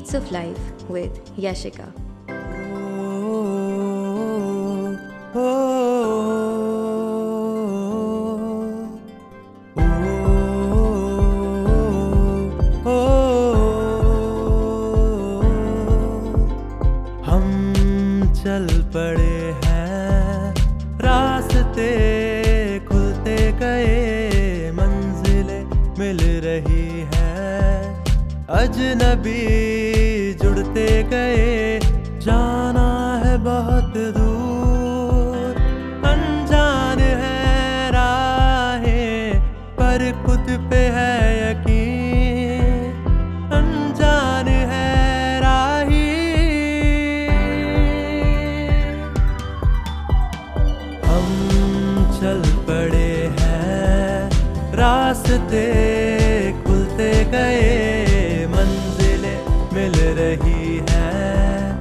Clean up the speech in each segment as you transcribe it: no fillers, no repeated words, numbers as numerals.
Beats of Life with Yashika. हम चल पड़े हैं, रास्ते खुलते गए, मंजिलें मिल रही हैं, अजनबी जुड़ते गए, जाना है बहुत दूर, अनजान है राहें पर खुद पे है यकीन, अनजान है राही। हम चल पड़े हैं, रास्ते खुलते गए, मंजिलें मिल रही हैं,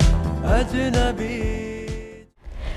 अजनबी।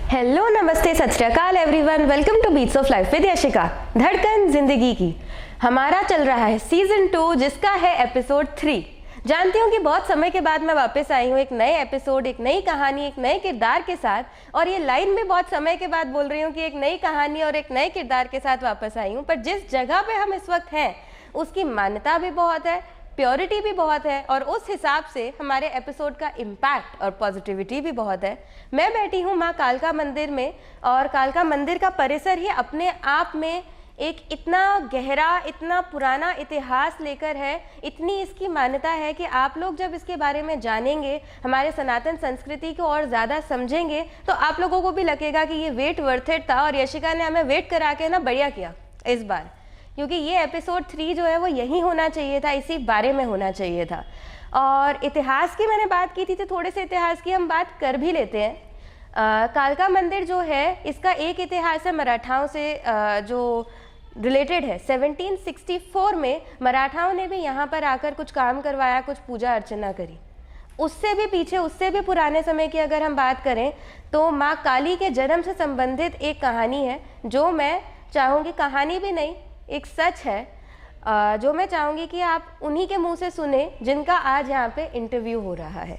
हेलो, नमस्ते, Sat Shri Akal everyone. Welcome to beats of life with Yashika. धड़कन जिंदगी की हमारा चल रहा है सीजन 2, जिसका है एपिसोड 3। जानती हूँ कि बहुत समय के बाद मैं वापस आई हूँ एक नए एपिसोड, एक नई कहानी, एक नए किरदार के साथ। और ये लाइन भी बहुत समय के बाद बोल रही हूँ कि एक नई कहानी और एक नए किरदार के साथ वापस आई हूँ। पर जिस जगह पे हम इस वक्त हैं उसकी मान्यता भी बहुत है, प्योरिटी भी बहुत है, और उस हिसाब से हमारे एपिसोड का इम्पैक्ट और पॉजिटिविटी भी बहुत है। मैं बैठी हूँ माँ कालका मंदिर में, और कालका मंदिर का परिसर ही अपने आप में एक इतना गहरा, इतना पुराना इतिहास लेकर है, इतनी इसकी मान्यता है कि आप लोग जब इसके बारे में जानेंगे, हमारे सनातन संस्कृति को और ज़्यादा समझेंगे, तो आप लोगों को भी लगेगा कि ये वेट वर्थ इट था। और यशिका ने हमें वेट करा के ना बढ़िया किया इस बार, क्योंकि ये एपिसोड 3 जो है वो यही होना चाहिए था, इसी बारे में होना चाहिए था। और इतिहास की मैंने बात की थी, तो थोड़े से इतिहास की हम बात कर भी लेते हैं। कालका मंदिर जो है, इसका एक इतिहास है मराठाओं से जो रिलेटेड है। 1764 में मराठाओं ने भी यहाँ पर आकर कुछ काम करवाया, कुछ पूजा अर्चना करी। उससे भी पीछे, उससे भी पुराने समय की अगर हम बात करें, तो माँ काली के जन्म से संबंधित एक कहानी है, जो मैं चाहूँगी, कहानी भी नहीं, एक सच है, जो मैं चाहूँगी कि आप उन्हीं के मुंह से सुने जिनका आज यहाँ पे इंटरव्यू हो रहा है।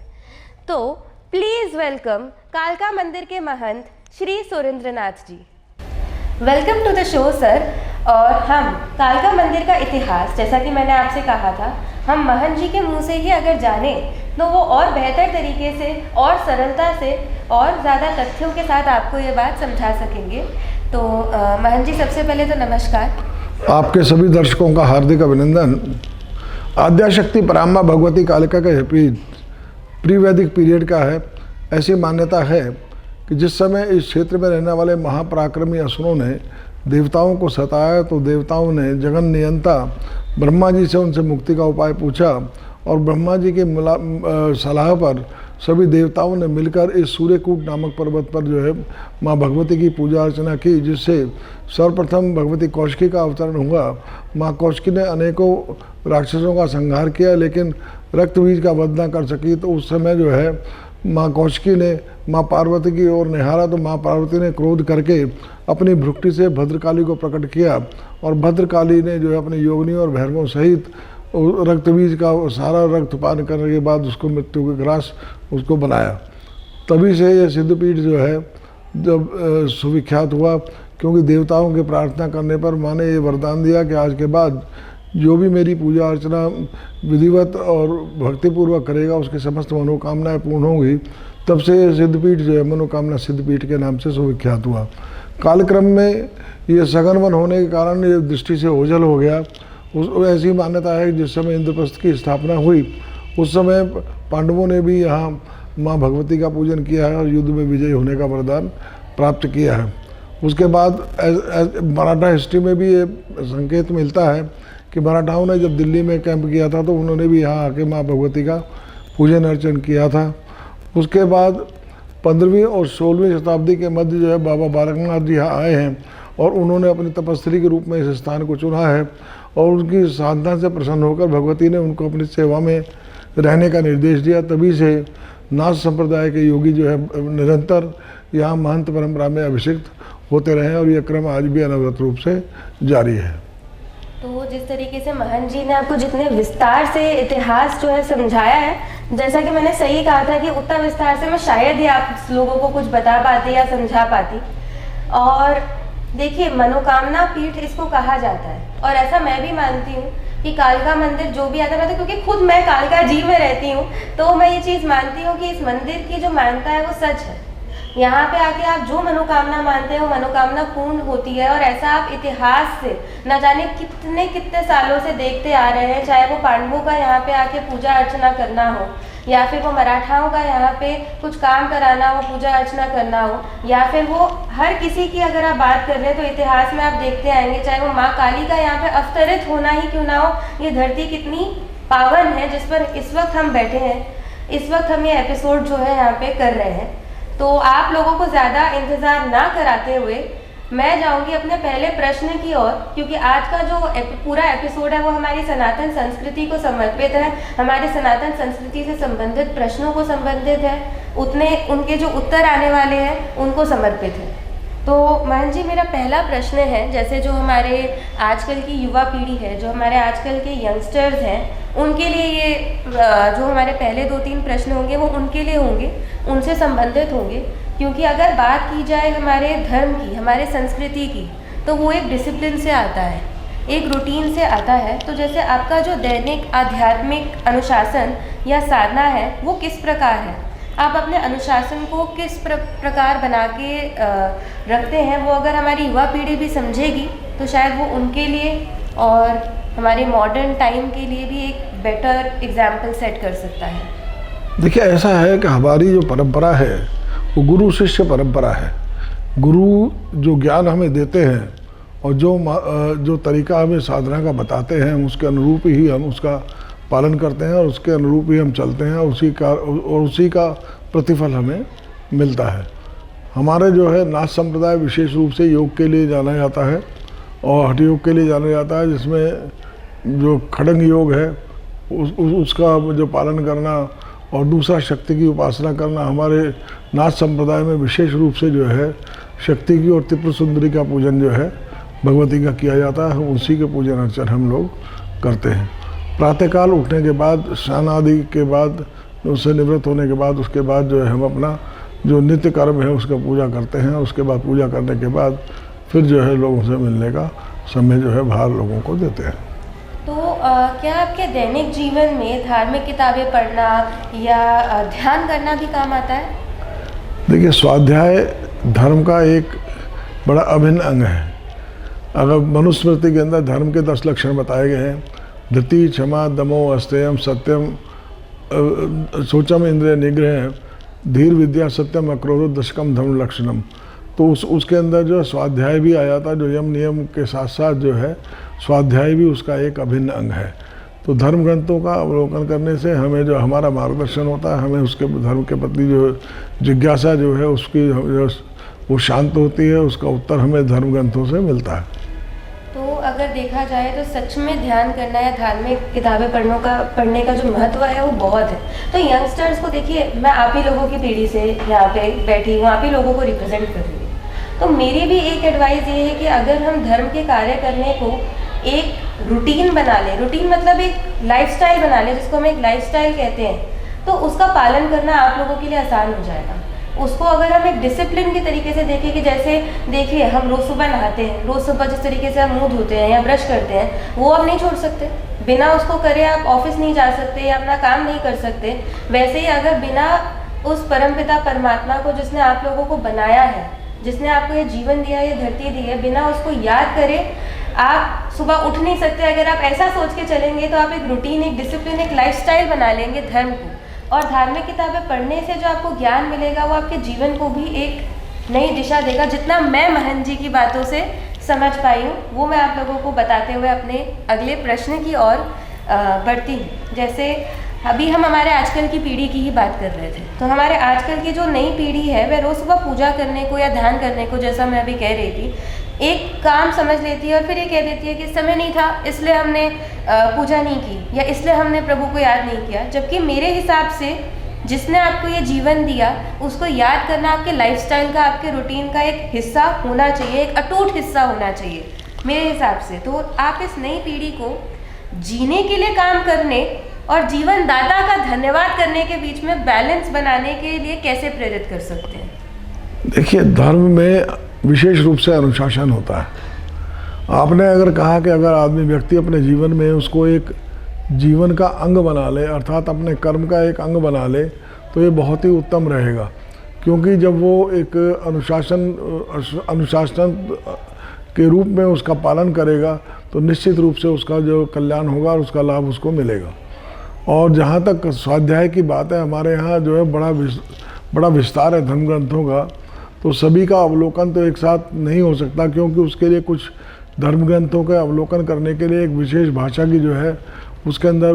तो प्लीज़ वेलकम कालका मंदिर के महंत Shri Surendranath ji. Welcome to the show sir. और हम कालका मंदिर का इतिहास, जैसा कि मैंने आपसे कहा था, हम महंत जी के मुंह से ही अगर जाने तो वो और बेहतर तरीके से और सरलता से और ज़्यादा तथ्यों के साथ आपको ये बात समझा सकेंगे। तो महंत जी, सबसे पहले तो नमस्कार। आपके सभी दर्शकों का हार्दिक अभिनंदन। आद्याशक्ति पराम्बा भगवती कालिका का प्री वैदिक पीरियड का है। ऐसी मान्यता है कि जिस समय इस क्षेत्र में रहने वाले महापराक्रमी असुरों ने देवताओं को सताया, तो देवताओं ने जगन नियंता ब्रह्मा जी से उनसे मुक्ति का उपाय पूछा, और ब्रह्मा जी के सलाह पर सभी देवताओं ने मिलकर इस सूर्यकूट नामक पर्वत पर जो है माँ भगवती की पूजा अर्चना की, जिससे सर्वप्रथम भगवती कौशिकी का अवतरण हुआ। माँ कौशिकी ने अनेकों राक्षसों का संहार किया, लेकिन रक्तबीज का वध न कर सकी। तो उस समय जो है माँ कौशिकी ने माँ पार्वती की ओर निहारा, तो माँ पार्वती ने क्रोध करके अपनी भ्रुकुटी से भद्रकाली को प्रकट किया, और भद्रकाली ने जो है अपने योगिनी और भैरवों सहित रक्तबीज का सारा रक्त पान करने के बाद उसको मृत्यु के ग्रास उसको बनाया। तभी से ये सिद्धपीठ जो है जब सुविख्यात हुआ, क्योंकि देवताओं के प्रार्थना करने पर माँ ने ये वरदान दिया कि आज के बाद जो भी मेरी पूजा अर्चना विधिवत और भक्तिपूर्वक करेगा, उसकी समस्त मनोकामनाएं पूर्ण होंगी। तब से ये सिद्धपीठ जो है मनोकामना सिद्धपीठ के नाम से सुविख्यात हुआ। कालक्रम में ये सघन वन होने के कारण ये दृष्टि से ओझल हो गया। ऐसी मान्यता है कि जिस समय इंद्रप्रस्थ की स्थापना हुई, उस समय पांडवों ने भी यहाँ माँ भगवती का पूजन किया है और युद्ध में विजयी होने का वरदान प्राप्त किया है। उसके बाद मराठा हिस्ट्री में भी ये संकेत मिलता है कि मराठाओं ने जब दिल्ली में कैंप किया था, तो उन्होंने भी यहाँ आके माँ भगवती का पूजन अर्चन किया था। उसके बाद 15वीं और 16वीं शताब्दी के मध्य जो है बाबा बालकनाथ जी यहाँ आए हैं, और उन्होंने अपनी तपस्वी के रूप में इस स्थान को चुना है, और उनकी साधना से प्रसन्न होकर भगवती ने उनको अपनी सेवा में रहने का निर्देश दिया। तभी से नाथ संप्रदाय के योगी जो है निरंतर यहाँ महंत परंपरा में अभिषिक्त होते रहे, और यह क्रम आज भी अनवरत रूप से जारी है। तो जिस तरीके से महंत जी ने आपको जितने विस्तार से इतिहास जो है समझाया है, जैसा कि मैंने सही कहा था कि उतना विस्तार से मैं शायद ही आप लोगों को कुछ बता पाती या समझा पाती। और देखिए, मनोकामना पीठ इसको कहा जाता है, और ऐसा मैं भी मानती हूँ कि कालका मंदिर जो भी आता है, क्योंकि खुद मैं कालका जी में रहती हूँ, तो मैं ये चीज़ मानती हूँ कि इस मंदिर की जो मान्यता है वो सच है। यहाँ पे आके आप जो मनोकामना मानते हैं वो मनोकामना पूर्ण होती है। और ऐसा आप इतिहास से न जाने कितने कितने सालों से देखते आ रहे हैं, चाहे वो पांडवों का यहाँ पे आके पूजा अर्चना करना हो, या फिर वो मराठाओं का यहाँ पे कुछ काम कराना हो, पूजा अर्चना करना हो, या फिर वो हर किसी की अगर आप बात कर रहे हैं तो इतिहास में आप देखते आएंगे, चाहे वो माँ काली का यहाँ पे अवतरित होना ही क्यों ना हो, ये धरती कितनी पावन है जिस पर इस वक्त हम बैठे हैं, इस वक्त हम ये एपिसोड जो है यहाँ पे कर रहे हैं। तो आप लोगों को ज़्यादा इंतज़ार ना कराते हुए मैं जाऊंगी अपने पहले प्रश्न की ओर, क्योंकि आज का जो पूरा एपिसोड है वो हमारी सनातन संस्कृति को समर्पित है, हमारे सनातन संस्कृति से संबंधित प्रश्नों को संबंधित है, उतने उनके जो उत्तर आने वाले हैं उनको समर्पित है। तो महन जी, मेरा पहला प्रश्न है, जैसे जो हमारे आजकल की युवा पीढ़ी है, जो हमारे आजकल के यंगस्टर्स हैं, उनके लिए ये जो हमारे पहले 2-3 प्रश्न होंगे वो उनके लिए होंगे, उनसे संबंधित होंगे। क्योंकि अगर बात की जाए हमारे धर्म की, हमारे संस्कृति की, तो वो एक डिसिप्लिन से आता है, एक रूटीन से आता है। तो जैसे आपका जो दैनिक आध्यात्मिक अनुशासन या साधना है वो किस प्रकार है, आप अपने अनुशासन को किस प्रकार बना के रखते हैं, वो अगर हमारी युवा पीढ़ी भी समझेगी तो शायद वो उनके लिए और हमारे मॉडर्न टाइम के लिए भी एक बेटर एग्जाम्पल सेट कर सकता है। देखिए, ऐसा है कि हमारी जो परंपरा है वो गुरु शिष्य परंपरा है। गुरु जो ज्ञान हमें देते हैं और जो तरीका हमें साधना का बताते हैं, उसके अनुरूप ही हम उसका पालन करते हैं और उसके अनुरूप ही हम चलते हैं, उसी का प्रतिफल हमें मिलता है। हमारे जो है नाथ संप्रदाय विशेष रूप से योग के लिए जाना जाता है और हठ योग के लिए जाना जाता है, जिसमें जो खड़ंग योग है उसका जो पालन करना और दूसरा शक्ति की उपासना करना। हमारे नाथ संप्रदाय में विशेष रूप से जो है शक्ति की और त्रिपुर सुंदरी का पूजन जो है भगवती का किया जाता है, उसी के पूजन अर्चन हम लोग करते हैं। प्रातःकाल उठने के बाद, स्नान आदि के बाद, उससे निवृत्त होने के बाद, उसके बाद जो है हम अपना जो नित्य कर्म है उसका पूजा करते हैं। उसके बाद पूजा करने के बाद फिर जो है लोगों से मिलने का समय जो है बाहर लोगों को देते हैं। तो क्या आपके दैनिक जीवन में धार्मिक किताबें पढ़ना या ध्यान करना भी काम आता है? देखिए, स्वाध्याय धर्म का एक बड़ा अभिन्न अंग है। अगर मनुस्मृति के अंदर धर्म के 10 लक्षण बताए गए हैं, धृति, क्षमा, दमो, अस्तेयम, सत्यम, शोचम, इंद्रिय निग्रह, धीर, विद्या, सत्यम, अक्रोध, दशकम, धर्म लक्षणम। तो उसके अंदर जो स्वाध्याय भी आया था, जो यम नियम के साथ साथ जो है स्वाध्याय भी उसका एक अभिन्न अंग है। तो धर्म ग्रंथों का अवलोकन करने से हमें जो हमारा मार्गदर्शन होता है, हमें उसके धर्म के प्रति जो जिज्ञासा जो है उसकी वो शांत होती है, उसका उत्तर हमें धर्म ग्रंथों से मिलता है। तो अगर देखा जाए तो सच में ध्यान करना या धार्मिक किताबें पढ़ने का जो महत्व है वो बहुत है। तो यंगस्टर्स को देखिए, मैं आप ही लोगों की पीढ़ी से यहाँ पे बैठी हूँ, आप ही लोगों को रिप्रेजेंट कर रही हूँ, तो मेरी भी एक एडवाइस ये है कि अगर हम धर्म के कार्य करने को एक रूटीन बना लें, रूटीन मतलब एक लाइफस्टाइल बना लें, जिसको हम एक लाइफस्टाइल कहते हैं, तो उसका पालन करना आप लोगों के लिए आसान हो जाएगा। उसको अगर हम एक डिसिप्लिन के तरीके से देखें कि जैसे देखिए हम रोज़ सुबह नहाते हैं, रोज़ सुबह जिस तरीके से हम मुंह धोते हैं या ब्रश करते हैं, वो आप नहीं छोड़ सकते। बिना उसको करे आप ऑफिस नहीं जा सकते या अपना काम नहीं कर सकते। वैसे ही अगर बिना उस परमपिता परमात्मा को, जिसने आप लोगों को बनाया है, जिसने आपको ये जीवन दिया, ये धरती दी है, बिना उसको याद करे आप सुबह उठ नहीं सकते। अगर आप ऐसा सोच के चलेंगे तो आप एक रूटीन, एक डिसिप्लिन, एक लाइफस्टाइल बना लेंगे धर्म को। और धार्मिक किताबें पढ़ने से जो आपको ज्ञान मिलेगा वो आपके जीवन को भी एक नई दिशा देगा। जितना मैं महन जी की बातों से समझ पाई हूँ वो मैं आप लोगों को बताते हुए अपने अगले प्रश्न की ओर बढ़ती हूँ। जैसे अभी हम हमारे आजकल की पीढ़ी की ही बात कर रहे थे, तो हमारे आजकल की जो नई पीढ़ी है वह रोज़ सुबह पूजा करने को या ध्यान करने को, जैसा मैं अभी कह रही थी, एक काम समझ लेती है और फिर ये कह देती है कि समय नहीं था इसलिए हमने पूजा नहीं की या इसलिए हमने प्रभु को याद नहीं किया। जबकि मेरे हिसाब से जिसने आपको ये जीवन दिया उसको याद करना आपके लाइफस्टाइल का, आपके रूटीन का एक हिस्सा होना चाहिए, एक अटूट हिस्सा होना चाहिए मेरे हिसाब से। तो आप इस नई पीढ़ी को जीने के लिए काम करने और जीवन दाता का धन्यवाद करने के बीच में बैलेंस बनाने के लिए कैसे प्रेरित कर सकते हैं? देखिए, धर्म में विशेष रूप से अनुशासन होता है। आपने अगर कहा कि अगर आदमी व्यक्ति अपने जीवन में उसको एक जीवन का अंग बना ले, अर्थात अपने कर्म का एक अंग बना ले, तो ये बहुत ही उत्तम रहेगा। क्योंकि जब वो एक अनुशासन के रूप में उसका पालन करेगा तो निश्चित रूप से उसका जो कल्याण होगा और उसका लाभ उसको मिलेगा। और जहाँ तक स्वाध्याय की बात है, हमारे यहाँ जो है बड़ा विस्तार है धर्म ग्रंथों का, तो सभी का अवलोकन तो एक साथ नहीं हो सकता, क्योंकि उसके लिए कुछ धर्म ग्रंथों का अवलोकन करने के लिए एक विशेष भाषा की जो है उसके अंदर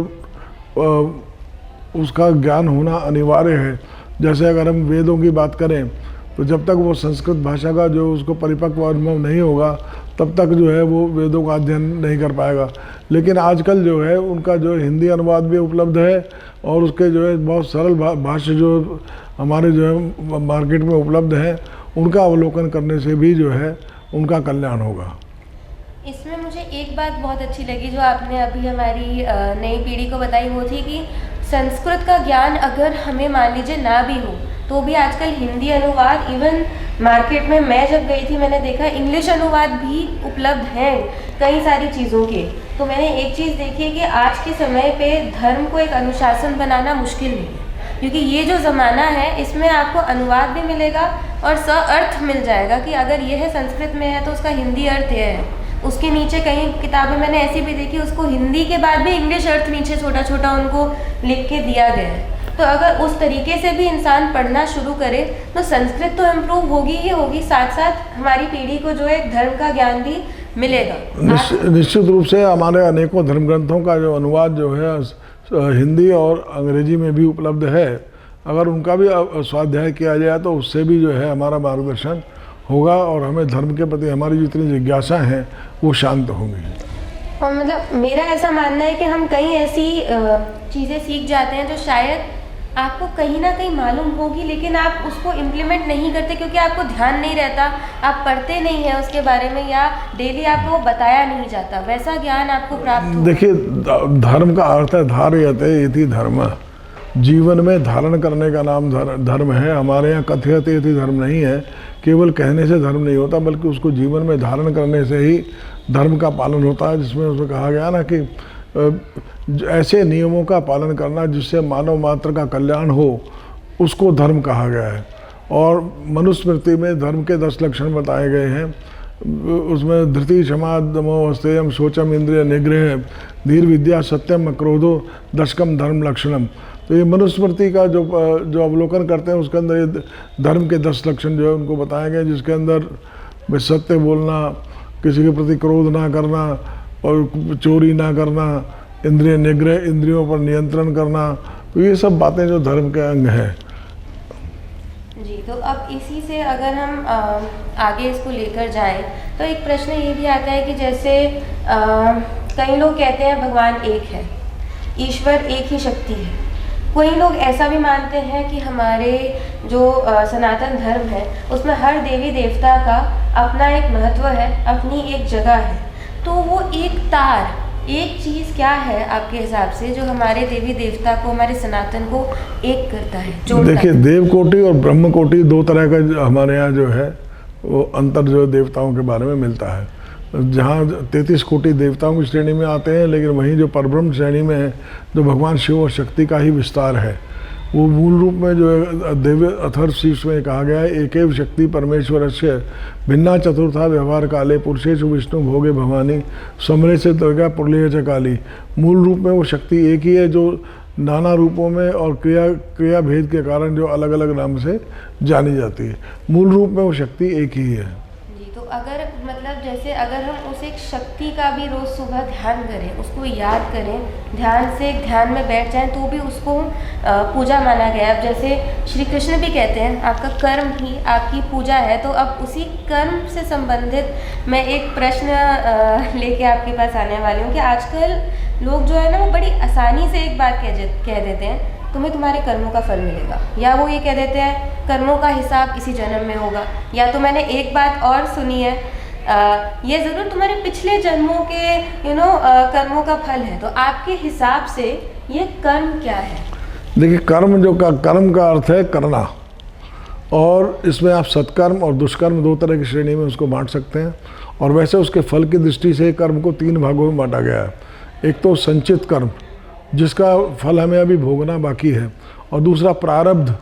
उसका ज्ञान होना अनिवार्य है। जैसे अगर हम वेदों की बात करें तो जब तक वो संस्कृत भाषा का जो उसको परिपक्व अनुभव नहीं होगा तब तक जो है वो वेदों का अध्ययन नहीं कर पाएगा। लेकिन आजकल जो है उनका जो हिंदी अनुवाद भी उपलब्ध है और उसके जो है बहुत सरल भाषा जो हमारे जो है मार्केट में उपलब्ध है, उनका अवलोकन करने से भी जो है उनका कल्याण होगा। इसमें मुझे एक बात बहुत अच्छी लगी जो आपने अभी हमारी नई पीढ़ी को बताई, वो थी कि संस्कृत का ज्ञान अगर हमें मान लीजिए ना भी हो तो भी आजकल हिंदी अनुवाद, इवन मार्केट में मैं जब गई थी मैंने देखा इंग्लिश अनुवाद भी उपलब्ध हैं कई सारी चीज़ों के। तो मैंने एक चीज़ देखी कि आज के समय पे धर्म को एक अनुशासन बनाना मुश्किल नहीं है, क्योंकि ये जो ज़माना है इसमें आपको अनुवाद भी मिलेगा और अर्थ मिल जाएगा कि अगर ये है संस्कृत में है तो उसका हिंदी अर्थ यह है। उसके नीचे कई किताबें मैंने ऐसी भी देखी उसको हिंदी के बाद भी इंग्लिश अर्थ नीचे छोटा छोटा उनको लिख के दिया गया है। तो अगर उस तरीके से भी इंसान पढ़ना शुरू करे तो संस्कृत तो इम्प्रूव होगी ही होगी, साथ साथ हमारी पीढ़ी को जो एक धर्म का ज्ञान भी मिलेगा। निश्चित रूप से हमारे अनेकों धर्म ग्रंथों का जो अनुवाद जो है हिंदी और अंग्रेजी में भी उपलब्ध है। अगर उनका भी स्वाध्याय किया जाए तो उससे भी जो है हमारा मार्गदर्शन होगा और हमें धर्म के प्रति हमारी जितनी जिज्ञासा हैं वो शांत होंगी। और मतलब मेरा ऐसा मानना है कि हम कई ऐसी चीज़ें सीख जाते हैं जो शायद आपको कहीं ना कहीं मालूम होगी लेकिन आप उसको इम्प्लीमेंट नहीं करते क्योंकि आपको ध्यान नहीं रहता, आप पढ़ते नहीं हैं उसके बारे में या डेली आपको वो बताया नहीं जाता, वैसा ज्ञान आपको प्राप्त हो। देखिए, धर्म का अर्थ है धार्यते इति धर्म, जीवन में धारण करने का नाम धर्म है। हमारे यहाँ कथयते इति धर्म नहीं है, केवल कहने से धर्म नहीं होता बल्कि उसको जीवन में धारण करने से ही धर्म का पालन होता है। जिसमें उसमें कहा गया ना कि ऐसे नियमों का पालन करना जिससे मानव मात्र का कल्याण हो उसको धर्म कहा गया है। और मनुस्मृति में धर्म के 10 लक्षण बताए गए हैं। उसमें धृति, क्षमा, दमो, अस्तेयम, शोचम, इंद्रिय निग्रह, धीर, विद्या, सत्यम, अक्रोधो, दशकम धर्म लक्षणम। तो ये मनुस्मृति का जो अवलोकन करते हैं उसके अंदर ये धर्म के 10 लक्षण जो है उनको बताए गए, जिसके अंदर सत्य बोलना, किसी के प्रति क्रोध ना करना और चोरी ना करना, इंद्रिय निग्रह, इंद्रियों पर नियंत्रण करना, तो ये सब बातें जो धर्म के अंग हैं। जी, तो अब इसी से अगर हम आगे इसको लेकर जाएं तो एक प्रश्न ये भी आता है कि जैसे कई लोग कहते हैं भगवान एक है, ईश्वर एक ही शक्ति है। कोई लोग ऐसा भी मानते हैं कि हमारे जो सनातन धर्म है उसमें हर देवी देवता का अपना एक महत्व है, अपनी एक जगह है। तो वो एक तार, एक चीज़ क्या है आपके हिसाब से जो हमारे देवी देवता को, हमारे सनातन को एक करता है, जोड़ता है? देखिए, देवकोटि और ब्रह्मकोटि 2 तरह का हमारे यहाँ जो है वो अंतर जो देवताओं के बारे में मिलता है। जहाँ 33 कोटि देवताओं की श्रेणी में आते हैं, लेकिन वहीं जो परब्रह्म श्रेणी में है जो भगवान शिव और शक्ति का ही विस्तार है, वो मूल रूप में जो है दिव्य अथर्वशीर्ष में कहा गया है, एकेव शक्ति परमेश्वरस्य भिन्ना चतुर्था व्यवहार काले पुरुषेषु विष्णु भोगे भवानी समरे से दुर्गा पुरलीय च काली। मूल रूप में वो शक्ति एक ही है जो नाना रूपों में और क्रिया भेद के कारण जो अलग अलग नाम से जानी जाती है। मूल रूप में वो शक्ति एक ही है। तो अगर मतलब जैसे अगर हम उस एक शक्ति का भी रोज़ सुबह ध्यान करें, उसको याद करें, ध्यान में बैठ जाएं तो भी उसको पूजा माना गया है। अब जैसे श्री कृष्ण भी कहते हैं आपका कर्म ही आपकी पूजा है। तो अब उसी कर्म से संबंधित मैं एक प्रश्न लेके आपके पास आने वाली हूँ कि आजकल लोग जो है ना वो बड़ी आसानी से एक बात कह देते हैं तुम्हें तुम्हारे कर्मों का फल मिलेगा, या वो ये कह देते हैं कर्मों का हिसाब इसी जन्म में होगा। या तो मैंने एक बात और सुनी है ये ज़रूर तुम्हारे पिछले जन्मों के कर्मों का फल है, तो आपके हिसाब से ये कर्म क्या है? देखिए, कर्म का अर्थ है करना, और इसमें आप सत्कर्म और दुष्कर्म दो तरह की श्रेणी में उसको बांट सकते हैं। और वैसे उसके फल की दृष्टि से कर्म को 3 भागों में बांटा गया है। एक तो संचित कर्म, जिसका फल हमें अभी भोगना बाकी है, और दूसरा प्रारब्ध,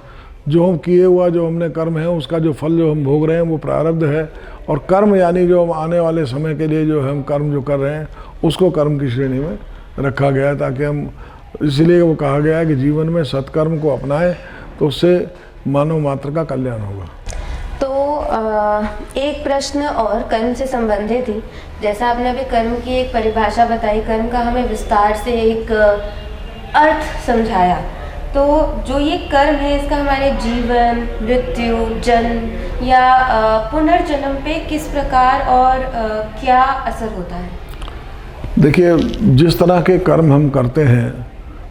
जो हम किए हुआ जो हमने कर्म है उसका जो फल जो हम भोग रहे हैं वो प्रारब्ध है। और कर्म यानी जो हम आने वाले समय के लिए जो हम कर्म जो कर रहे हैं उसको कर्म की श्रेणी में रखा गया है, ताकि हम, इसलिए वो कहा गया है कि जीवन में सत्कर्म को अपनाएं तो उससे मानव मात्र का कल्याण होगा। तो एक प्रश्न और कर्म से संबंधित ही, जैसा आपने अभी कर्म की एक परिभाषा बताई, कर्म का हमें विस्तार से एक अर्थ समझाया, तो जो ये कर्म है इसका हमारे जीवन, मृत्यु, जन्म या पुनर्जन्म पे किस प्रकार और क्या असर होता है? देखिए, जिस तरह के कर्म हम करते हैं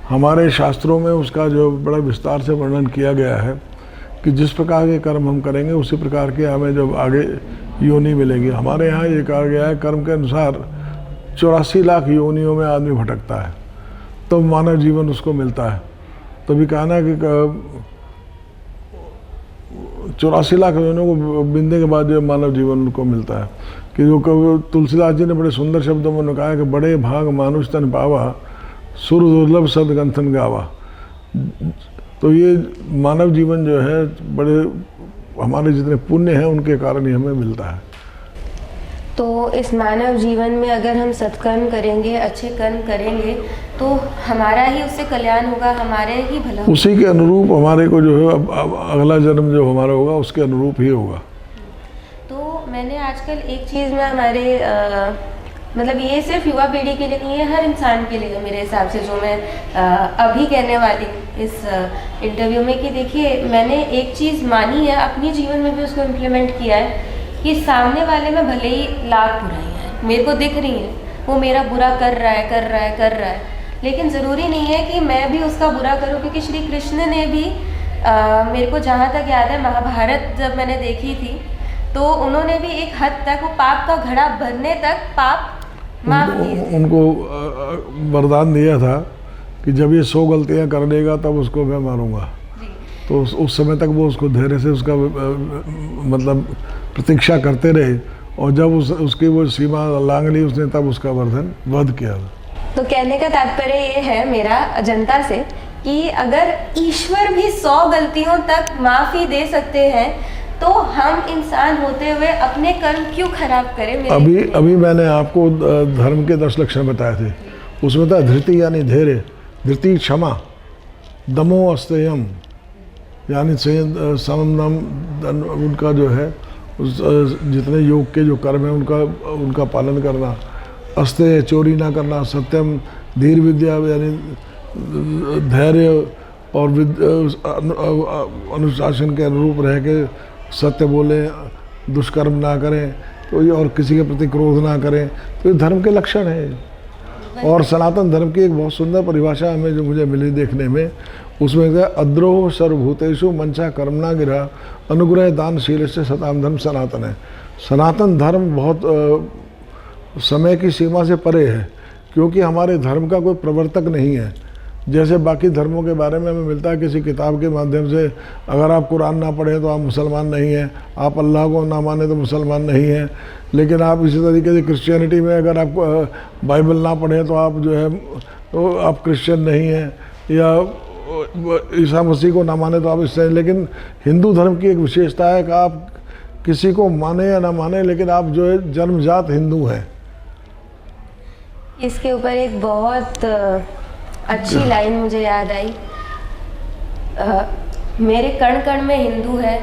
हमारे शास्त्रों में उसका जो बड़ा विस्तार से वर्णन किया गया है कि जिस प्रकार के कर्म हम करेंगे उसी प्रकार के हमें जब आगे योनि मिलेगी। हमारे यहाँ ये कहा गया है कर्म के अनुसार 84 लाख योनियों में आदमी भटकता है तो मानव जीवन उसको मिलता है। तो भी कहा ना कि 84 लाख योनियों को बिनने के बाद जो मानव जीवन उनको मिलता है, कि जो तुलसीदास जी ने बड़े सुंदर शब्दों में कहा है कि बड़े भाग मानुष तन पावा, सुर दुर्लभ सदगंथन गावा। तो ये मानव जीवन जो है बड़े हमारे जितने पुण्य हैं उनके कारण ही हमें मिलता है। तो इस मानव जीवन में अगर हम सत्कर्म करेंगे, अच्छे कर्म करेंगे, तो हमारा ही उससे कल्याण होगा, हमारे ही भला, उसी के अनुरूप हमारे को जो है अब अगला जन्म जो हमारा होगा उसके अनुरूप ही होगा। तो मैंने आजकल एक चीज़ में हमारे मतलब ये सिर्फ युवा पीढ़ी के लिए नहीं है, हर इंसान के लिए मेरे हिसाब से, जो मैं अभी कहने वाली इस इंटरव्यू में, कि देखिए मैंने एक चीज़ मानी है, अपनी जीवन में भी उसको इम्प्लीमेंट किया है कि सामने वाले में भले ही लाख बुराइयाँ हैं मेरे को दिख रही हैं, वो मेरा बुरा कर रहा है, लेकिन ज़रूरी नहीं है कि मैं भी उसका बुरा करूं, क्योंकि श्री कृष्ण ने भी मेरे को जहाँ तक याद है महाभारत जब मैंने देखी थी तो उन्होंने भी एक हद तक वो पाप का घड़ा भरने तक पाप माफ किए। उनको वरदान दिया था कि जब ये 100 गलतियाँ कर लेगा तब उसको मैं मारूंगा। तो उस समय तक वो उसको धैर्य से उसका मतलब प्रतीक्षा करते रहे, और जब उसकी वो सीमा लांघ ली उसने तब उसका वध किया। तो कहने का तात्पर्य ये है मेरा जनता से कि अगर ईश्वर भी 100 गलतियों तक माफ़ी दे सकते हैं तो हम इंसान होते हुए अपने कर्म क्यों खराब करें? अभी मैंने आपको धर्म के 10 लक्षण बताए थे, उसमें था धृति यानी धैर्य, धृति क्षमा, दमो अस्तेयम यानी समम, उनका जो है जितने योग के जो कर्म है उनका पालन करना, अस्तेय चोरी ना करना, सत्यम धीर विद्या यानी धैर्य और अनुशासन के अनुरूप रह के सत्य बोले, दुष्कर्म ना करें, तो ये और किसी के प्रति क्रोध ना करें, तो ये धर्म के लक्षण है। और सनातन धर्म की एक बहुत सुंदर परिभाषा हमें जो मुझे मिली देखने में, उसमें क्या अद्रोह सर्वभूतेषु मंचा कर्मणा गिरा अनुग्रह दानशील से सताम धर्म सनातन है। सनातन धर्म बहुत समय की सीमा से परे है, क्योंकि हमारे धर्म का कोई प्रवर्तक नहीं है। जैसे बाकी धर्मों के बारे में हमें मिलता है किसी किताब के माध्यम से, अगर आप कुरान ना पढ़ें तो आप मुसलमान नहीं हैं, आप अल्लाह को ना माने तो मुसलमान नहीं हैं। लेकिन आप इसी तरीके से क्रिश्चियनिटी में अगर आप बाइबल ना पढ़ें तो आप जो है तो आप क्रिश्चियन नहीं हैं, या ईसा मसीह को ना माने तो आप इससे। लेकिन हिंदू धर्म की एक विशेषता है कि आप किसी को माने या ना माने, लेकिन आप जो है जन्मजात हिंदू हैं। इसके ऊपर एक बहुत अच्छी लाइन मुझे याद आई, मेरे कण कण में हिंदू है,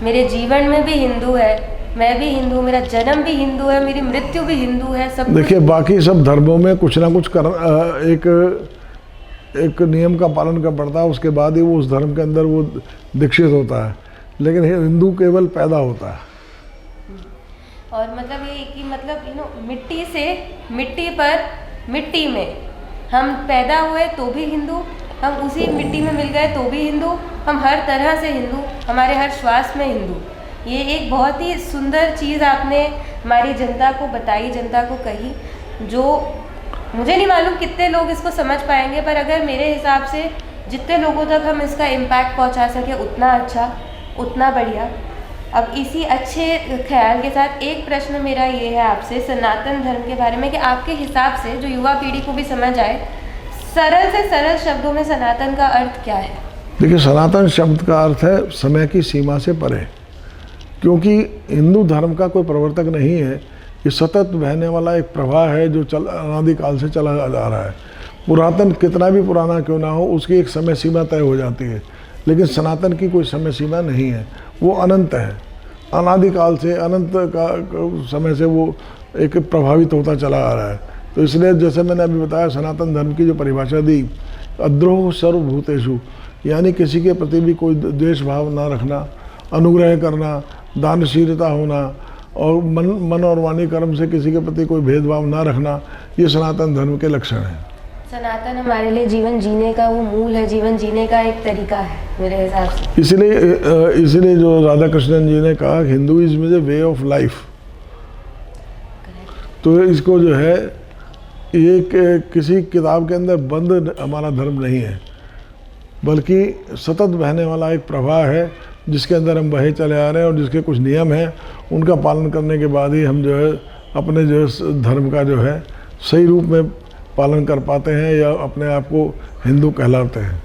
मेरे जीवन में भी हिंदू है, मैं भी हिंदू, मेरा जन्म भी हिंदू है, मेरी मृत्यु भी हिंदू है। सब देखिए, बाकी सब धर्मों में कुछ ना कुछ एक नियम का पालन करना पड़ता है, उसके बाद ही वो उस धर्म के अंदर वो दीक्षित होता है। लेकिन हिंदू केवल पैदा होता है। और मतलब ये कि मतलब मिट्टी से मिट्टी पर मिट्टी में हम पैदा हुए तो भी हिंदू, हम उसी मिट्टी में मिल गए तो भी हिंदू, हम हर तरह से हिंदू, हमारे हर श्वास में हिंदू। ये एक बहुत ही सुंदर चीज़ आपने हमारी जनता को बताई, जनता को कही, जो मुझे नहीं मालूम कितने लोग इसको समझ पाएंगे, पर अगर मेरे हिसाब से जितने लोगों तक हम इसका इम्पैक्ट पहुंचा सके उतना अच्छा, उतना बढ़िया। अब इसी अच्छे ख्याल के साथ एक प्रश्न मेरा ये है आपसे सनातन धर्म के बारे में कि आपके हिसाब से जो युवा पीढ़ी को भी समझ आए, सरल से सरल शब्दों में सनातन का अर्थ क्या है? देखिए, सनातन शब्द का अर्थ है समय की सीमा से परे, क्योंकि हिंदू धर्म का कोई प्रवर्तक नहीं है। ये सतत बहने वाला एक प्रवाह है जो अनादिकाल से चला जा रहा है। पुरातन कितना भी पुराना क्यों ना हो, उसकी एक समय सीमा तय हो जाती है, लेकिन सनातन की कोई समय सीमा नहीं है। वो अनंत है, अनादिकाल से अनंत का समय से वो एक प्रभावित होता चला आ रहा है। तो इसलिए जैसे मैंने अभी बताया, सनातन धर्म की जो परिभाषा दी, अद्रोह सर्वभूतेषु, यानी किसी के प्रति भी कोई द्वेष भाव ना रखना, अनुग्रह करना, दानशीलता होना और मन और वाणी कर्म से किसी के प्रति कोई भेदभाव ना रखना, ये सनातन धर्म के लक्षण हैं। सनातन हमारे लिए जीवन जीने का वो मूल है, जीवन जीने का एक तरीका है मेरे हिसाब से। इसलिए जो राधा कृष्णन जी ने कहा Hinduism is a way of life, तो इसको जो है ये किसी किताब के अंदर बंद हमारा धर्म नहीं है, बल्कि सतत बहने वाला एक प्रवाह है जिसके अंदर हम बहे चले आ रहे हैं और जिसके कुछ नियम हैं, उनका पालन करने के बाद ही हम जो है अपने जो है धर्म का जो है सही रूप में पालन कर पाते हैं या अपने आप को हिंदू कहलाते हैं।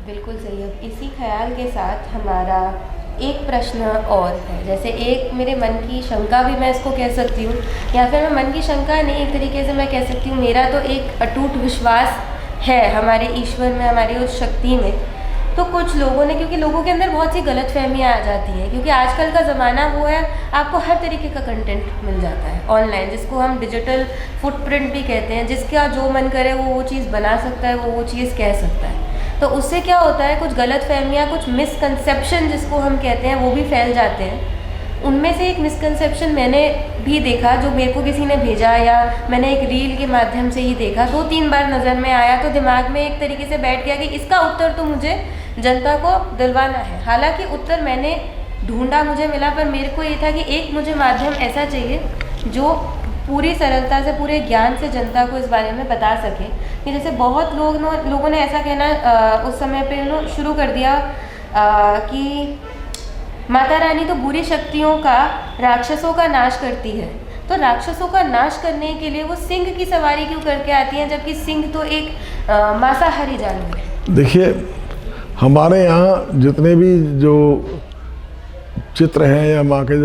बिल्कुल सही। अब इसी ख्याल के साथ हमारा एक प्रश्न और है, जैसे एक मेरे मन की शंका भी मैं इसको कह सकती हूँ, या फिर मैं मन की शंका नहीं, एक तरीके से मैं कह सकती हूँ मेरा तो एक अटूट विश्वास है हमारे ईश्वर में, हमारी उस शक्ति में। तो कुछ लोगों ने, क्योंकि लोगों के अंदर बहुत सी गलतफहमियां आ जाती हैं, क्योंकि आजकल का ज़माना वो है आपको हर तरीके का कंटेंट मिल जाता है ऑनलाइन, जिसको हम डिजिटल फुटप्रिंट भी कहते हैं, जिसका जो मन करे वो चीज़ बना सकता है, वो चीज़ कह सकता है। तो उससे क्या होता है, कुछ गलतफहमियां, कुछ मिसकंसेप्शन जिसको हम कहते हैं, वो भी फैल जाते हैं। उनमें से एक मिसकंसेप्शन मैंने भी देखा, जो मेरे को किसी ने भेजा या मैंने एक रील के माध्यम से ही देखा, 2-3 बार नज़र में आया, तो दिमाग में एक तरीके से बैठ गया कि इसका उत्तर तो मुझे जनता को दिलवाना है। हालांकि उत्तर मैंने ढूंढा, मुझे मिला, पर मेरे को ये था कि एक मुझे माध्यम ऐसा चाहिए जो पूरी सरलता से, पूरे ज्ञान से जनता को इस बारे में बता सके। कि जैसे बहुत लोगों ने ऐसा कहना उस समय पे शुरू कर दिया कि माता रानी तो बुरी शक्तियों का, राक्षसों का नाश करती है, तो राक्षसों का नाश करने के लिए वो सिंह की सवारी क्यों करके आती हैं, जबकि सिंह तो एक मांसाहारी जानवर है। देखिए, हमारे यहाँ जितने भी जो चित्र हैं या माँ के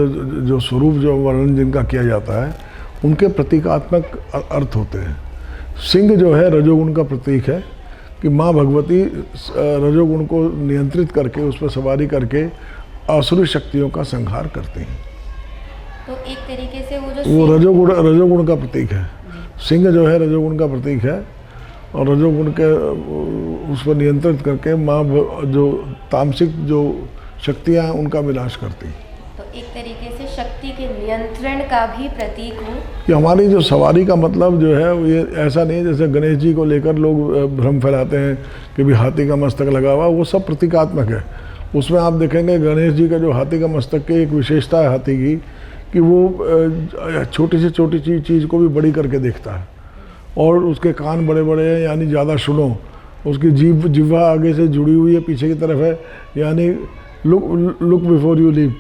जो स्वरूप जो वर्णन जिनका किया जाता है, उनके प्रतीकात्मक अर्थ होते हैं। सिंह जो है रजोगुण का प्रतीक है कि माँ भगवती रजोगुण को नियंत्रित करके, उस पर सवारी करके आसुरी शक्तियों का संहार करते हैं। तो एक तरीके से वो रजोगुण का प्रतीक है। सिंह जो है रजोगुण का प्रतीक है और रजोगुण के उस पर नियंत्रित करके माँ जो तामसिक जो शक्तियाँ हैं उनका विनाश करती है। तो एक तरीके से शक्ति के नियंत्रण का भी प्रतीक हो। कि हमारी जो सवारी का मतलब जो है ये ऐसा नहीं है जैसे गणेश जी को लेकर लोग भ्रम फैलाते हैं कि भी हाथी का मस्तक लगा हुआ, वो सब प्रतीकात्मक है। उसमें आप देखेंगे गणेश जी का जो हाथी का मस्तक की एक विशेषता है हाथी की, कि वो छोटी से छोटी चीज़ को भी बड़ी करके देखता है, और उसके कान बड़े बड़े हैं यानी ज़्यादा सुनो, उसकी जिह्वा आगे से जुड़ी हुई है, पीछे की तरफ है, यानी लुक बिफोर यू लीव।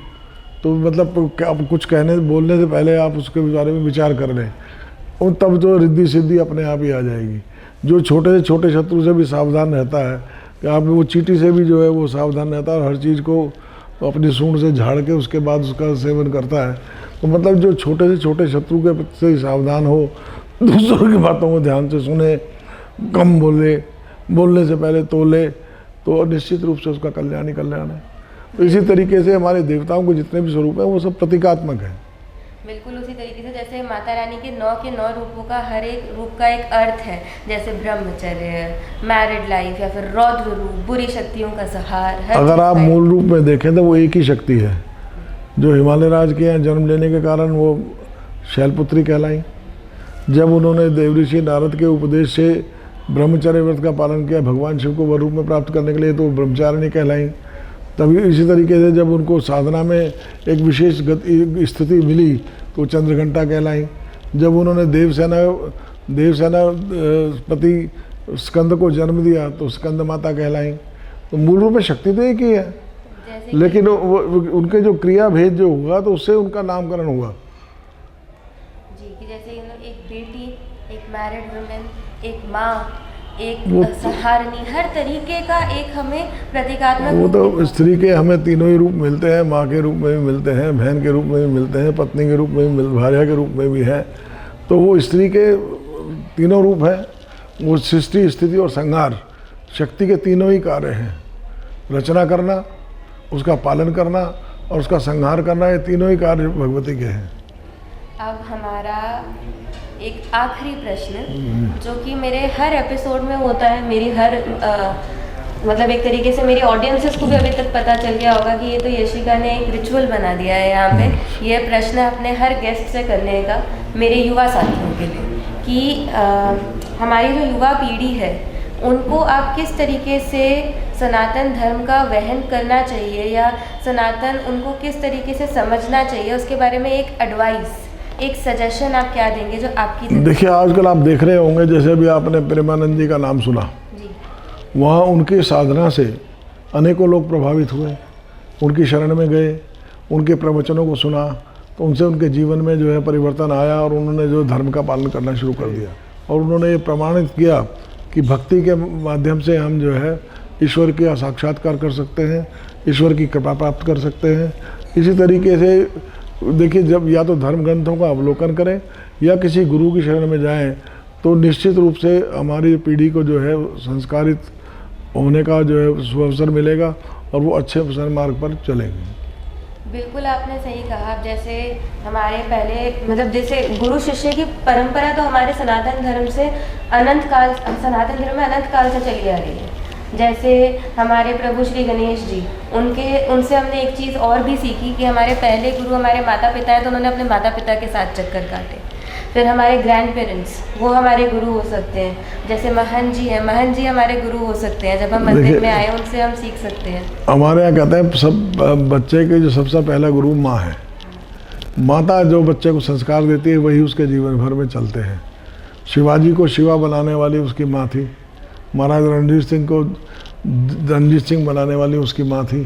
तो मतलब आप कुछ बोलने से पहले आप उसके बारे में विचार कर लें, और तब तो रिद्धि सिद्धि अपने आप ही आ जाएगी। जो छोटे से छोटे शत्रु से भी सावधान रहता है, कि आप वो चींटी से भी जो है वो सावधान रहता है, और हर चीज़ को अपनी सूंड से झाड़ के उसके बाद उसका सेवन करता है। तो मतलब जो छोटे से छोटे शत्रु के से ही सावधान हो, दूसरों की बातों को ध्यान से सुने, कम बोले, बोलने से पहले तोले, तो निश्चित रूप से उसका कल्याण ही कल्याण है। तो इसी तरीके से हमारे देवताओं के जितने भी स्वरूप हैं वो सब प्रतीकात्मक हैं। बिल्कुल उसी तरीके से जैसे माता रानी के 9 रूपों का हर एक रूप का एक अर्थ है, जैसे ब्रह्मचर्य, मैरिड लाइफ, या फिर रौद्र रूप, बुरी शक्तियों का संहार। अगर आप मूल रूप में देखें तो वो एक ही शक्ति है, जो हिमालय राज के यहाँ जन्म लेने के कारण वो शैलपुत्री कहलाई। जब उन्होंने देवऋषि नारद के उपदेश से ब्रह्मचर्य व्रत का पालन किया भगवान शिव को वर रूप में प्राप्त करने के लिए, तो ब्रह्मचारिणी कहलाई। तभी इसी तरीके से जब उनको साधना में एक विशेष स्थिति मिली तो चंद्रघंटा कहलाई। जब उन्होंने देवसेनापति स्कंद को जन्म दिया तो स्कंद माता कहलाई। तो मूल रूप में शक्ति तो एक ही है, लेकिन उनके जो क्रिया भेद जो हुआ तो उससे उनका नामकरण हुआ जी। कि जैसे एक बेटी, एक मैरिड वुमेन, एक माँ, एक सहारनी, हर तरीके का एक हमें प्रतीकात्मक वो तो स्त्री के हमें तीनों ही रूप मिलते हैं, माँ के रूप में भी मिलते हैं, बहन के रूप में भी मिलते हैं, पत्नी के रूप में भी, भार्या के रूप में भी है। तो वो स्त्री के तीनों रूप हैं। वो सृष्टि, स्थिति और संहार शक्ति के तीनों ही कार्य हैं। रचना करना, उसका पालन करना और उसका संहार करना, ये तीनों ही कार्य भगवती के हैं। अब हमारा एक आखिरी प्रश्न जो कि मेरे हर एपिसोड में होता है, मेरी हर मतलब एक तरीके से मेरी ऑडियंसेस को भी अभी तक पता चल गया होगा कि ये तो यशिका ने एक रिचुअल बना दिया है यहाँ पे। ये प्रश्न अपने हर गेस्ट से करने का मेरे युवा साथियों के लिए कि हमारी जो युवा पीढ़ी है उनको आप किस तरीके से सनातन धर्म का वहन करना चाहिए या सनातन उनको किस तरीके से समझना चाहिए, उसके बारे में एक एडवाइस, एक सजेशन आप क्या देंगे जो आपकी। देखिए, आजकल आप देख रहे होंगे, जैसे अभी आपने प्रेमानंद जी का नाम सुना जी, वहाँ उनकी साधना से अनेकों लोग प्रभावित हुए, उनकी शरण में गए, उनके प्रवचनों को सुना तो उनसे उनके जीवन में जो है परिवर्तन आया और उन्होंने जो धर्म का पालन करना शुरू कर दिया। और उन्होंने ये प्रमाणित किया कि भक्ति के माध्यम से हम जो है ईश्वर का साक्षात्कार कर सकते हैं, ईश्वर की कृपा प्राप्त कर सकते हैं। इसी तरीके से देखिए, जब या तो धर्म ग्रंथों का अवलोकन करें या किसी गुरु की शरण में जाएं तो निश्चित रूप से हमारी पीढ़ी को जो है संस्कारित होने का जो है अवसर मिलेगा और वो अच्छे मार्ग पर चलेंगे। बिल्कुल आपने सही कहा। अब जैसे हमारे पहले मतलब जैसे गुरु शिष्य की परंपरा तो हमारे सनातन धर्म से सनातन धर्म में अनंत काल से चली आ रही है। जैसे हमारे प्रभु श्री गणेश जी, उनसे हमने एक चीज़ और भी सीखी कि हमारे पहले गुरु हमारे माता पिता हैं तो उन्होंने अपने माता पिता के साथ चक्कर काटे। फिर हमारे ग्रैंड पेरेंट्स, वो हमारे गुरु हो सकते हैं। जैसे महन जी हैं, महन जी हमारे गुरु हो सकते हैं। जब हम मंदिर में आए उनसे हम सीख सकते हैं। हमारे यहाँ कहते हैं सब बच्चे के जो सबसे पहला गुरु माँ है। माता जो बच्चे को संस्कार देती है वही उसके जीवन भर में चलते हैं। शिवाजी को शिवा बनाने वाली उसकी माँ थी, महाराज रणजीत सिंह को रणजीत सिंह बनाने वाली उसकी माँ थी,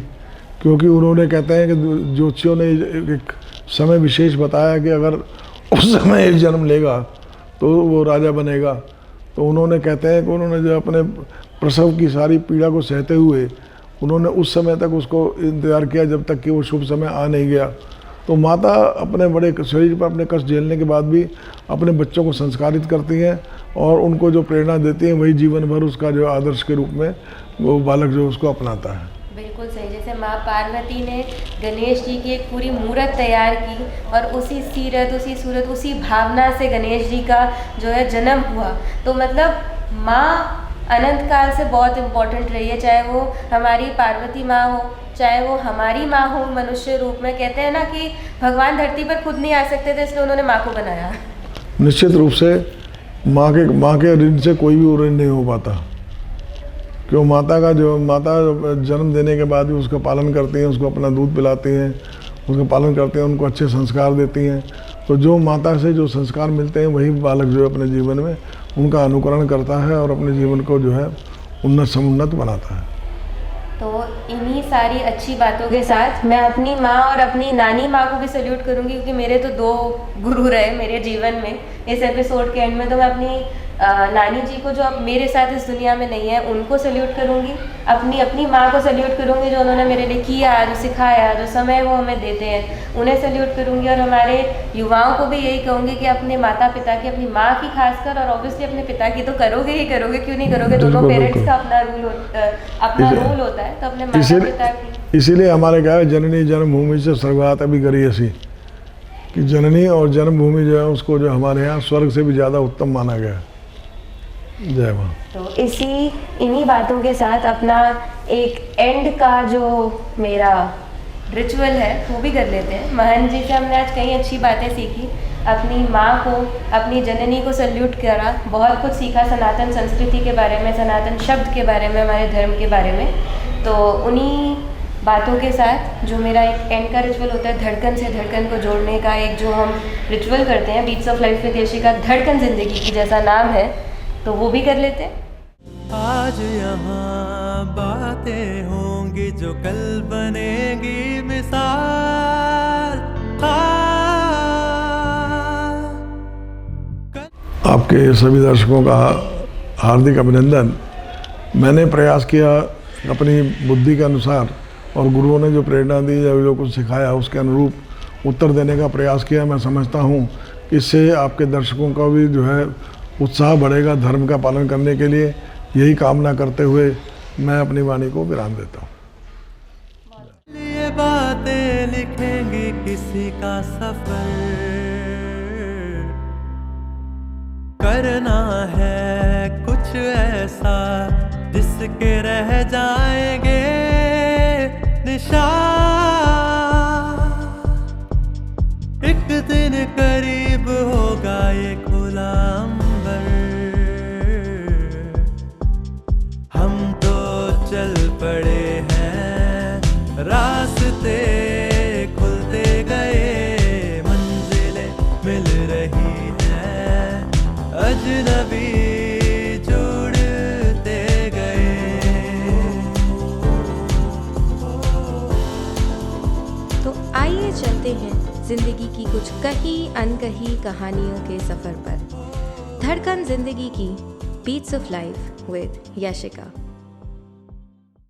क्योंकि उन्होंने कहते हैं कि ज्योतिषियों ने एक समय विशेष बताया कि अगर उस समय एक जन्म लेगा तो वो राजा बनेगा। तो उन्होंने कहते हैं कि उन्होंने जो अपने प्रसव की सारी पीड़ा को सहते हुए उन्होंने उस समय तक उसको इंतज़ार किया जब तक कि वो शुभ समय आ नहीं गया। तो माता अपने बड़े शरीर पर अपने कष्ट झेलने के बाद भी अपने बच्चों को संस्कारित करती हैं और उनको जो प्रेरणा देती हैं वही जीवन भर उसका जो आदर्श के रूप में वो बालक जो उसको अपनाता है। बिल्कुल सही। जैसे माँ पार्वती ने गणेश जी की एक पूरी मूर्त तैयार की और उसी सीरत, उसी सूरत, उसी भावना से गणेश जी का जो है जन्म हुआ। तो मतलब माँ अनंत काल से बहुत इम्पोर्टेंट रही है, चाहे वो हमारी पार्वती माँ हो, चाहे वो हमारी माँ हो मनुष्य रूप में। कहते हैं ना कि भगवान धरती पर खुद नहीं आ सकते थे, इसलिए उन्होंने माँ को बनाया। निश्चित रूप से माँ के ऋण से कोई भी ऋण नहीं हो पाता, क्यों माता जन्म देने के बाद भी उसका पालन करती हैं, उसको अपना दूध पिलाती हैं, उसका पालन करते हैं, उनको अच्छे संस्कार देती हैं। तो जो माता से जो संस्कार मिलते हैं वही बालक जो है अपने जीवन में उनका अनुकरण करता है और अपने जीवन को जो है उन्नत समुन्नत बनाता है। तो इन्हीं सारी अच्छी बातों के साथ मैं अपनी माँ और अपनी नानी माँ को भी सल्यूट करूँगी, क्योंकि मेरे तो 2 गुरु रहे मेरे जीवन में। इस एपिसोड के एंड में तो मैं अपनी नानी जी को जो अब मेरे साथ इस दुनिया में नहीं है उनको सल्यूट करूँगी, अपनी माँ को सल्यूट करूँगी जो उन्होंने मेरे लिए किया, जो सिखाया, जो समय वो हमें देते हैं, उन्हें सल्यूट करूँगी। और हमारे युवाओं को भी यही कहूँगी कि अपने माता पिता की, अपनी माँ की खासकर, और ऑब्वियसली अपने पिता की तो करोगे ही करोगे, क्यों नहीं करोगे। दोनों पेरेंट्स का अपना रोल होता है। तो अपने माता पिता की, इसीलिए हमारे क्या है, जननी जन्मभूमि से स्वर्गात अभी करी ऐसी कि जननी और जन्मभूमि जो है उसको जो हमारे यहाँ स्वर्ग से भी ज़्यादा उत्तम माना गया है। जय माँ। तो इन्हीं बातों के साथ अपना एक एंड का जो मेरा रिचुअल है वो भी कर लेते हैं। महन जी से हमने आज कई अच्छी बातें सीखी, अपनी माँ को, अपनी जननी को सल्यूट करा, बहुत कुछ सीखा सनातन संस्कृति के बारे में, सनातन शब्द के बारे में, हमारे धर्म के बारे में। तो उन्हीं बातों के साथ जो मेरा एक एंड का रिचुअल होता है, धड़कन से धड़कन को जोड़ने का एक जो हम रिचुअल करते हैं beats of life with Yashika, धड़कन जिंदगी की जैसा नाम है, तो वो भी कर लेते हैं। आज यहाँ बातें होंगी जो कल बनेगी मिसाल। आपके सभी दर्शकों का हार्दिक अभिनंदन। मैंने प्रयास किया अपनी बुद्धि के अनुसार और गुरुओं ने जो प्रेरणा दी या जो कुछ सिखाया उसके अनुरूप उत्तर देने का प्रयास किया। मैं समझता हूँ कि इससे आपके दर्शकों का भी जो है उत्साह बढ़ेगा धर्म का पालन करने के लिए। यही कामना करते हुए मैं अपनी वाणी को विराम देता हूँ। ये बातें लिखेंगे किसी का सफर, करना है कुछ ऐसा जिसके रह जाएंगे निशान। एक दिन करीब होगा ये खुला अंबर, हम तो चल पड़े हैं, रास्ते खुलते गए, मंजिलें मिल रही हैं, अजनबी जुड़ते गए। तो आइए चलते हैं जिंदगी की कुछ कही अनकही कहानियों के सफर पर। धड़कन जिंदगी की beats of life with Yashika.